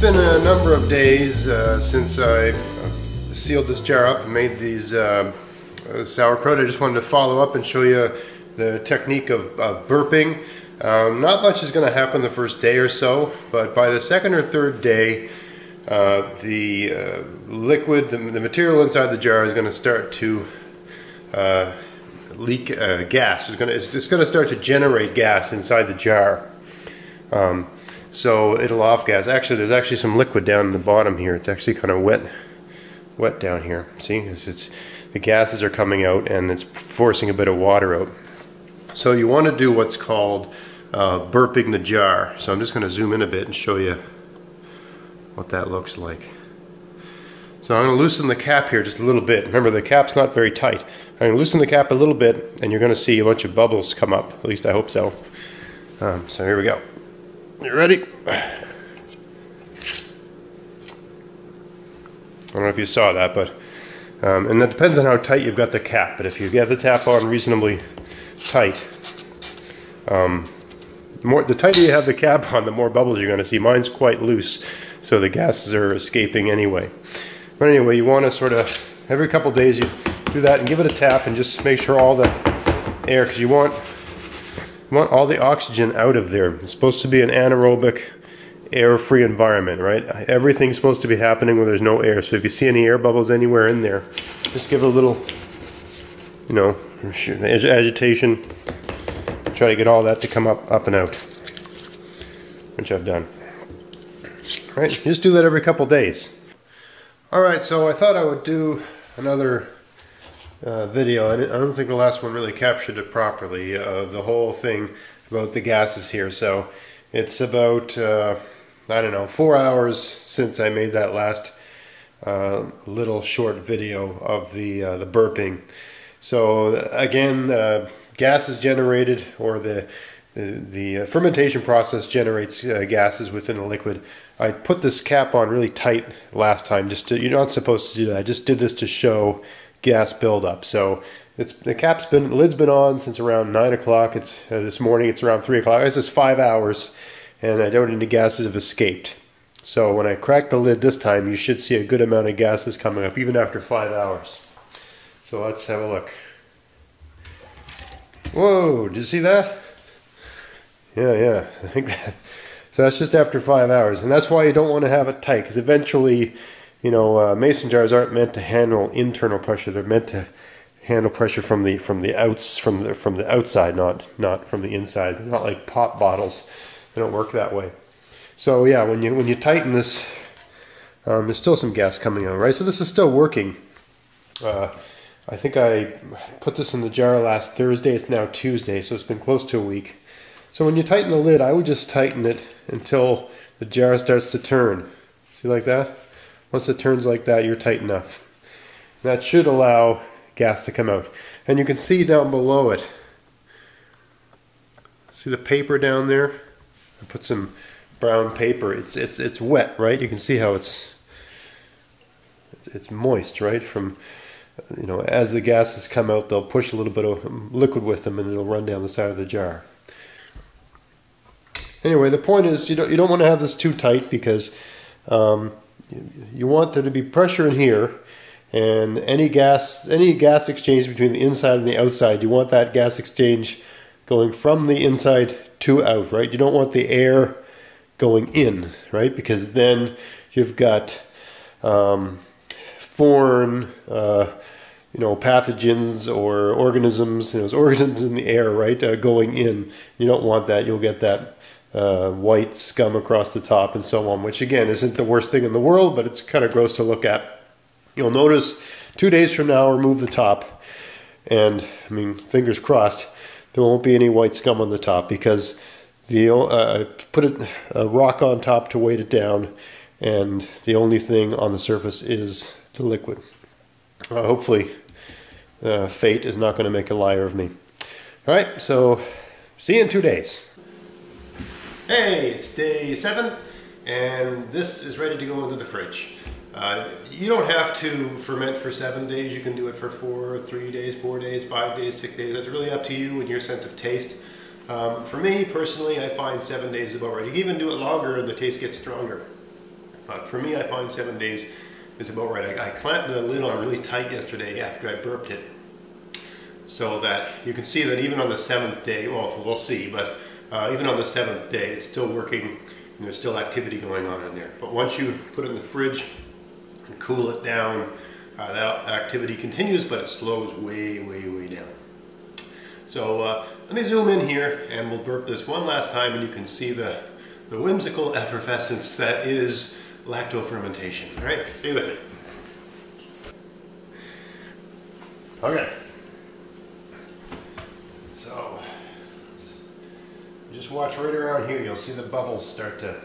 been a number of days since I sealed this jar up and made these sauerkraut. I just wanted to follow up and show you the technique of burping. Not much is going to happen the first day or so, but by the second or third day, the liquid, the material inside the jar is going to start to leak gas. It's going to start to generate gas inside the jar. So it'll off gas. Actually, there's actually some liquid down in the bottom here. It's actually kind of wet down here. See, the gases are coming out and it's forcing a bit of water out. So you want to do what's called burping the jar. So I'm just going to zoom in a bit and show you what that looks like. So I'm going to loosen the cap here just a little bit. Remember, the cap's not very tight. I'm going to loosen the cap a little bit and you're going to see a bunch of bubbles come up. At least I hope so. So here we go. You ready? I don't know if you saw that, but and that depends on how tight you've got the cap. But if you get the tap on reasonably tight, the tighter you have the cap on, the more bubbles you're going to see. Mine's quite loose, so the gases are escaping anyway. But anyway, you want to sort of every couple days you do that and give it a tap and just make sure all the air, because you want all the oxygen out of there. It's supposed to be an anaerobic, air-free environment, right? Everything's supposed to be happening when there's no air. So if you see any air bubbles anywhere in there, just give it a little, you know, agitation. Try to get all that to come up and out, which I've done. All right, just do that every couple days. All right, so I thought I would do another video. I don't think the last one really captured it properly, the whole thing about the gases here. So it's about I don't know, 4 hours since I made that last little short video of the burping. So again, gas is generated, or the fermentation process generates gases within the liquid. I put this cap on really tight last time. You're not supposed to do that. I just did this to show gas buildup. So the lid's been on since around 9 o'clock. It's this morning. It's around 3 o'clock. This is 5 hours, and I don't think the gases have escaped. So when I crack the lid this time, you should see a good amount of gases coming up, even after 5 hours. So let's have a look. Whoa! Did you see that? Yeah. I think that. So that's just after 5 hours, and that's why you don't want to have it tight, because eventually, you know, mason jars aren't meant to handle internal pressure. They're meant to handle pressure from the outside, not from the inside. They're not like pop bottles. They don't work that way. So yeah, when you tighten this, there's still some gas coming out, right? So this is still working. I think I put this in the jar last Thursday. It's now Tuesday, so it's been close to a week. So when you tighten the lid, I would just tighten it until the jar starts to turn. See, like that? Once it turns like that, you're tight enough. That should allow gas to come out. And you can see down below it, see the paper down there? I put some brown paper. It's wet, right? You can see how it's moist, right? From, you know, as the gases come out, they'll push a little bit of liquid with them, and it'll run down the side of the jar. Anyway, the point is you don't want to have this too tight, because you want there to be pressure in here, and any gas exchange between the inside and the outside, you want that gas exchange going from the inside to out, right? You don't want the air going in, right? Because then you've got foreign you know, pathogens or organisms, you know, organisms in the air, right, going in. You don't want that. You'll get that white scum across the top and so on, which again isn't the worst thing in the world, but it's kind of gross to look at. You'll notice 2 days from now, remove the top, and I mean, fingers crossed, there won't be any white scum on the top, because put a rock on top to weight it down, and the only thing on the surface is the liquid. Hopefully fate is not going to make a liar of me. All right, so see you in 2 days. Hey, it's day 7, and this is ready to go into the fridge. You don't have to ferment for 7 days. You can do it for 3 days, 4 days, 5 days, 6 days. That's really up to you and your sense of taste. For me, personally, I find 7 days is about right. You can even do it longer and the taste gets stronger. But for me, I find 7 days is about right. I clamped the lid on really tight yesterday after I burped it, so that you can see that even on the 7th day, well, we'll see, but even on the 7th day, it's still working and there's still activity going on in there. But once you put it in the fridge and cool it down, that activity continues, but it slows way, way, way down. So let me zoom in here and we'll burp this one last time, and you can see the whimsical effervescence that is lacto-fermentation. All right, stay with me. Okay. So just watch right around here. You'll see the bubbles start to...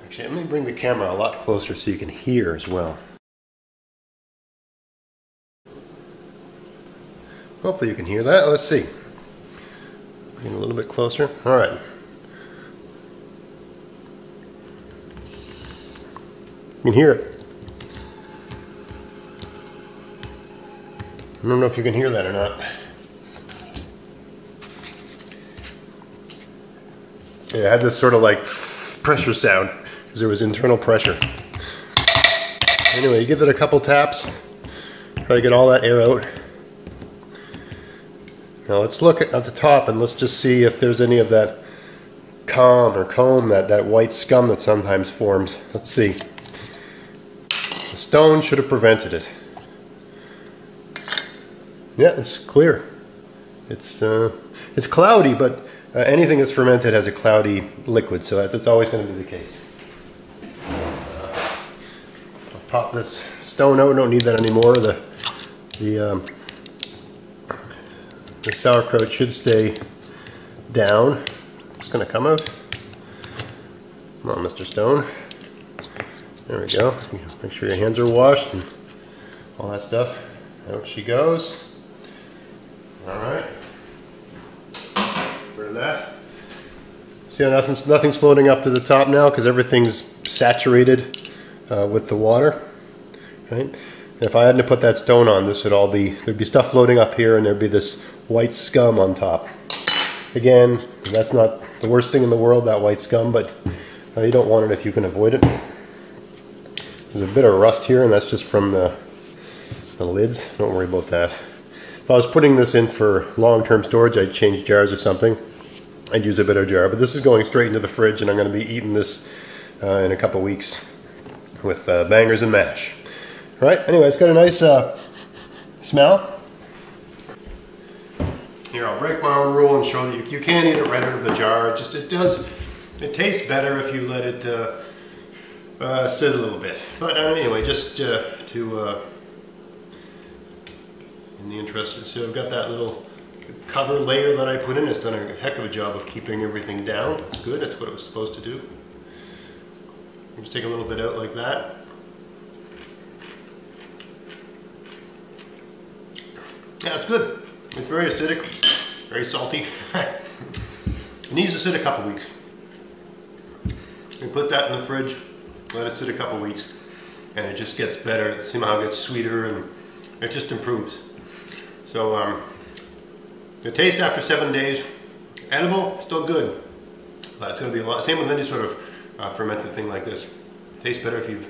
Actually, let me bring the camera a lot closer so you can hear as well. Hopefully you can hear that. Let's see. Bring it a little bit closer. All right. You can hear it. I don't know if you can hear that or not. Yeah, it had this sort of like pressure sound because there was internal pressure. Anyway, you give it a couple taps, try to get all that air out. Now let's look at the top and let's just see if there's any of that comb, that white scum that sometimes forms. Let's see. The stone should have prevented it. Yeah, it's clear. It's cloudy, but anything that's fermented has a cloudy liquid, so that's always going to be the case. I'll pop this stone out. Don't need that anymore. The sauerkraut should stay down. It's going to come out. Come on, Mr. Stone. There we go. Make sure your hands are washed and all that stuff. Out she goes. All right. Rid of that. See how nothing's floating up to the top now because everything's saturated with the water. Right? If I hadn't put that stone on, there'd be stuff floating up here and there'd be this white scum on top. Again, that's not the worst thing in the world, that white scum, but you don't want it if you can avoid it. There's a bit of rust here, and that's just from the lids. Don't worry about that. If I was putting this in for long-term storage, I'd change jars or something. I'd use a better jar, but this is going straight into the fridge, and I'm going to be eating this in a couple weeks with bangers and mash. All right, anyway, it's got a nice smell. Here, I'll break my own rule and show that you can eat it right out of the jar. It tastes better if you let it sit a little bit. But anyway, just in the interest, so I've got that little cover layer that I put in. It's done a heck of a job of keeping everything down. It's good, that's what it was supposed to do. Just take a little bit out like that. Yeah, it's good. It's very acidic, very salty. It needs to sit a couple weeks. You put that in the fridge, let it sit a couple weeks, and it just gets better. Somehow it gets sweeter, and it just improves. So the taste after 7 days, edible, still good, but it's going to be a lot. Same with any sort of fermented thing like this. It tastes better if you've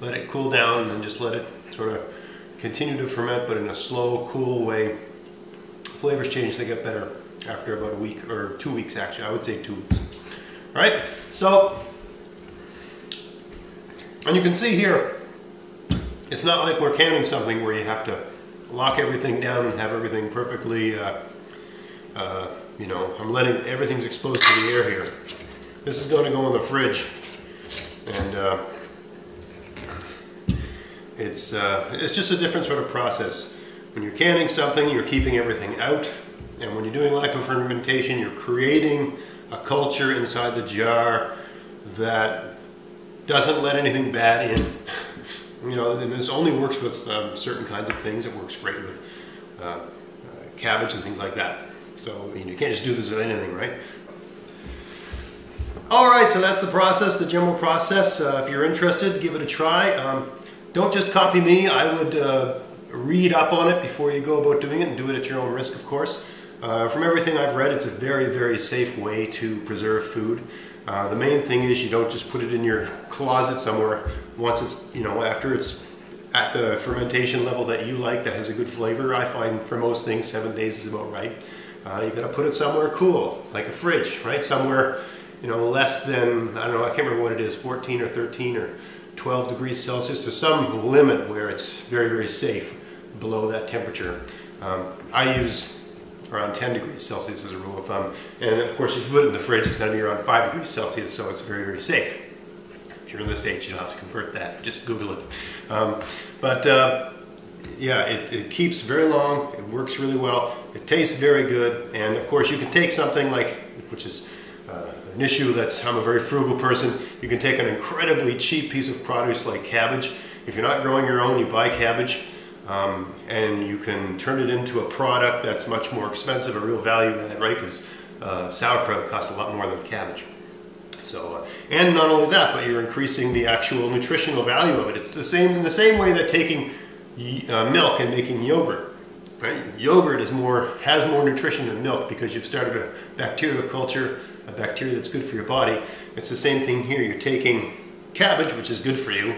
let it cool down and just let it sort of continue to ferment, but in a slow, cool way. Flavors change, they get better after about a week, or 2 weeks actually, I would say 2 weeks. All right, so, and you can see here, it's not like we're canning something where you have to lock everything down and have everything perfectly, you know, I'm letting, everything's exposed to the air here. This is going to go in the fridge, and it's just a different sort of process. When you're canning something, you're keeping everything out, and when you're doing lacto-fermentation, you're creating a culture inside the jar that doesn't let anything bad in. You know, and this only works with certain kinds of things. It works great with cabbage and things like that. So, I mean, you can't just do this with anything, right? All right, so that's the process, the general process. If you're interested, give it a try. Don't just copy me. I would read up on it before you go about doing it, and do it at your own risk, of course. From everything I've read, it's a very, very safe way to preserve food. The main thing is you don't just put it in your closet somewhere once it's, after it's at the fermentation level that you like, that has a good flavor. I find for most things 7 days is about right. You gotta put it somewhere cool, like a fridge, right? Somewhere, less than, I don't know, I can't remember what it is, 14 or 13 or 12 degrees Celsius. There's some limit where it's very, very safe below that temperature. I use around 10 degrees Celsius as a rule of thumb. And of course, if you put it in the fridge, it's going to be around 5 degrees Celsius, so it's very, very safe. If you're in the States, you'll have to convert that. Just Google it. Yeah, it keeps very long. It works really well. It tastes very good. And of course, you can take something like, which is an issue I'm a very frugal person. You can take an incredibly cheap piece of produce like cabbage. If you're not growing your own, you buy cabbage. And you can turn it into a product that's much more expensive, a real value add, right? Because sauerkraut costs a lot more than cabbage. So, and not only that, but you're increasing the actual nutritional value of it. It's the same in the same way that taking milk and making yogurt, right? Yogurt has more nutrition than milk because you've started a bacterial culture, a bacteria that's good for your body. It's the same thing here. You're taking cabbage, which is good for you,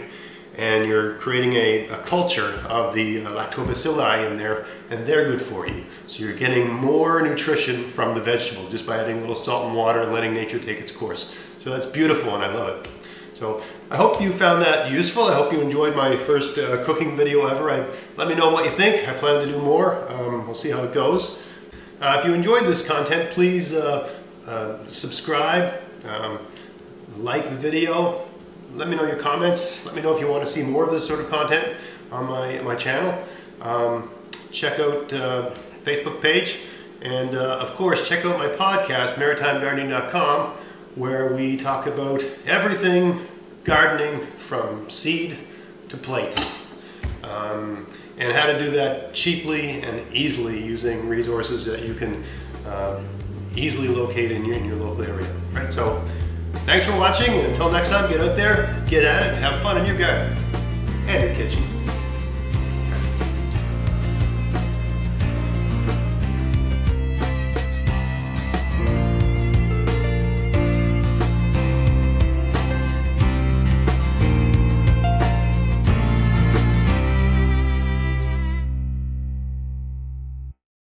and you're creating a culture of the lactobacilli in there, and they're good for you. So you're getting more nutrition from the vegetable just by adding a little salt and water and letting nature take its course. So that's beautiful, and I love it. So I hope you found that useful. I hope you enjoyed my first cooking video ever. Let me know what you think. I plan to do more. We'll see how it goes. If you enjoyed this content, please subscribe, like the video. Let me know your comments. Let me know if you want to see more of this sort of content on my channel. Check out Facebook page. And of course, check out my podcast, maritimegardening.com, where we talk about everything gardening from seed to plate. And how to do that cheaply and easily using resources that you can easily locate in your local area. Right? So, thanks for watching, and until next time, get out there, get at it, and have fun in your garden and your kitchen.